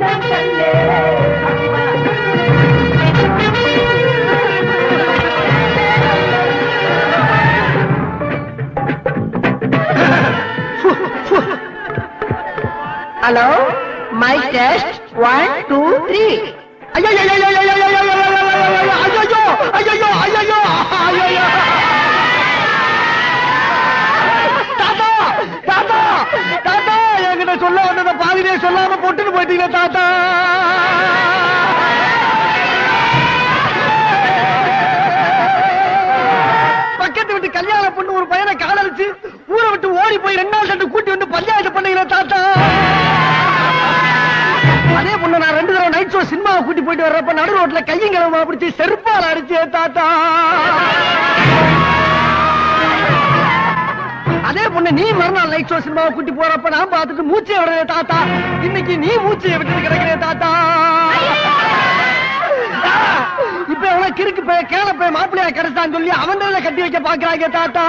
தினம் கண்டே hello mic test 1 2 3 ஐயோ ஐயோ ஐயோ ஐயோ ஐயோ ஐயோ ஐயோ ஐயோ தாத்தா தாத்தா தாத்தா என்கிட்ட சொல்ல வந்தத பாதியிலே சொல்லாம போட்டுட்டு போயிட்டீங்க தாத்தா. பக்கத்து விட்டு கல்யாண பொண்ணு ஒரு பையனை காதலிச்சு ஊரை விட்டு ஓடி போய் 2 நாள் கண்டு கூட்டி வந்து பஞ்சாயத்து பண்ணீங்களா தாத்தா. அதே பொண்ணு நான் 2 தடவை நைட் ஷோ சினிமாவை கூட்டி போயிட்டு வர்றப்ப நடு ரோட்ல கையும் கிளம்ப பிடிச்சி செருப்பால் அடிச்சே தாத்தா. அதே பொண்ணு நீ மறுநாள் நைட் ஷோ சினிமாவை கூட்டி போறப்ப நான் பார்த்துட்டு மூச்சை விடுறே தாத்தா. இன்னைக்கு நீ மூச்சையை விட்டு கிடக்கிறே தாத்தா. இப்ப எவனா கிறுக்கு போய் கேள போய் மாப்பிள்ளையா கிடைச்சான்னு சொல்லி அவன் கட்டி வைக்க பாக்குறாங்க தாத்தா.